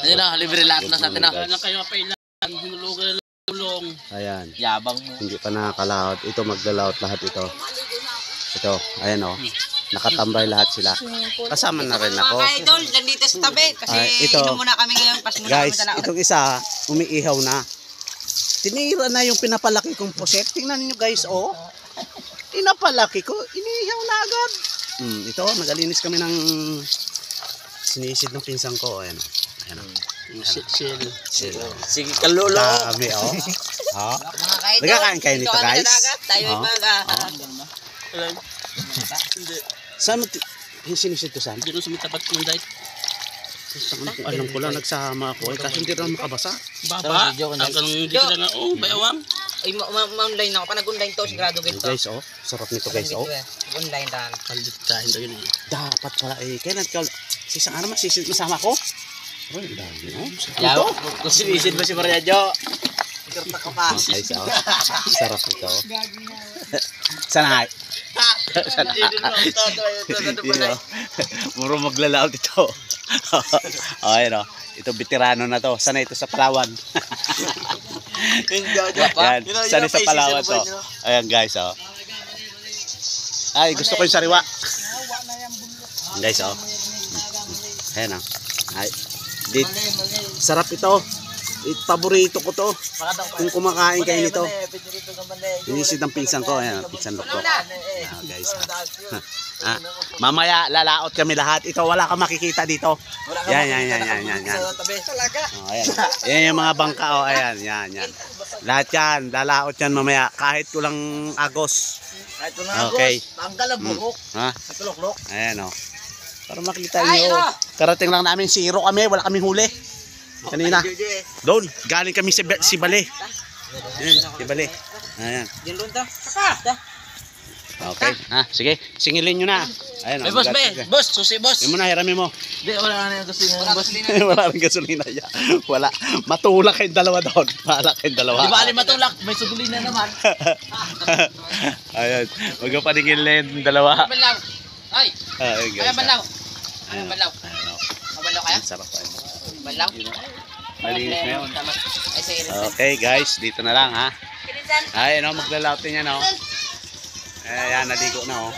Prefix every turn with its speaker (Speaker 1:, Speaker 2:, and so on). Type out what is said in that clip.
Speaker 1: Ayun na, libre lahat na sa atin na.
Speaker 2: Kaya kayo pa ilan, hinulugan ng tulong.
Speaker 3: Ayan.
Speaker 1: Yabang mo.
Speaker 3: Hindi pa nakakalaot. Ito maglalaot lahat ito. Ito, ayan o. Nakatambay lahat sila. Kasama na rin ako.
Speaker 4: Mga idol, nandito sa tabi. Kasi
Speaker 3: ito,
Speaker 4: inom muna kami ngayon. Pas muna
Speaker 3: guys,
Speaker 4: kami sa laot.
Speaker 3: itong isa, umiihaw na. Tinira na yung pinapalaki kong puset. Tingnan niyo guys, oh. Pinapalaki ko, iniihaw na agad. Ito, nagalinis kami ng sinisid ng pinsang ko. Ayan o. Ayan o.
Speaker 1: Sige, kalulo.
Speaker 3: Dami, oh. Oh.
Speaker 4: Mga kaidol,
Speaker 3: Nagkakain kayo nito,
Speaker 4: dito kami
Speaker 3: guys?
Speaker 4: sa dagat. Tayo ay
Speaker 3: Saan mo sinisid ko saan?
Speaker 2: Dito sa mitapat ng dahil.
Speaker 3: Alam ko lang nagsama ako kasi hindi rin makabasa.
Speaker 2: Baba, hanggang dito lang nga, oh, bayawang.
Speaker 4: Ay, ma-online ako. Pa nag-online to, sigurado
Speaker 3: Oh,
Speaker 4: gito.
Speaker 3: guys, oh. Sarap nito guys, oh.
Speaker 4: Online dan.
Speaker 2: Palit tayo yun eh.
Speaker 3: Dapat pala eh. Kailan ka sisang ano masama ko? Oh, ang dami, oh.
Speaker 1: Yaw, kung sinisid mo si Maria Jo.
Speaker 4: Ikarta ka pa.
Speaker 3: Guys, oh. Sarap nito. Sanay. Muro maglalaot ito. Oh, ayan, oh. Ito veterano na to. Sanay ito sa Palawan. Yan, sanay sa Palawan to. Ayan guys, oh. Ay, gusto ko yung sariwa. Guys, oh. Ayan, oh. Ay, sarap ito. Paborito ko to. Kung kumakain kayo nito. Inisid ng pinsan ko. Ayan, pinsan lukto. Guys, mamaya lalaot kami lahat. Ito wala kang makikita dito. Yan. Oh, ayan. Yan yung mga bangka. Oh, ayan. Lahat yan. Lalaot yan mamaya. Kahit kulang agos. Okay.
Speaker 4: Tanggal ang buhok.
Speaker 3: Ha?
Speaker 4: Natulok-lok.
Speaker 3: Ayan, oh. Para makita nyo. Karating lang namin. Zero kami. Wala kaming huli. Kanina. Doon. Galing kami si Bale. Ayan, si Bale. Ayan.
Speaker 4: Diyan doon ta. Saka.
Speaker 3: Okay. Sige. Singilin nyo na. Ayan.
Speaker 1: Boss, boss, susi boss.
Speaker 3: Yung muna, hirami mo.
Speaker 1: Di, wala na yung gasolina. Boss.
Speaker 3: Wala rin gasolina yan. Wala. Matulak kayong dalawa doon. Bahala kayong dalawa.
Speaker 1: Di ba alin matulak? May sugulina naman.
Speaker 3: Ayan. Huwag ka paningilin yung dalawa.
Speaker 1: Banlaw. Ay.
Speaker 3: Ayan guys.
Speaker 1: Kaya banlaw.
Speaker 3: Ayan.
Speaker 1: Banlaw. Banlaw kaya?
Speaker 3: Sarap pa yun.
Speaker 1: Banlaw.
Speaker 3: Malinis na yun.
Speaker 1: Ay, sige.
Speaker 3: Okay guys. Dito na lang ha. Ayan o. Maglalautin yan o. Ayan. Naligo na o.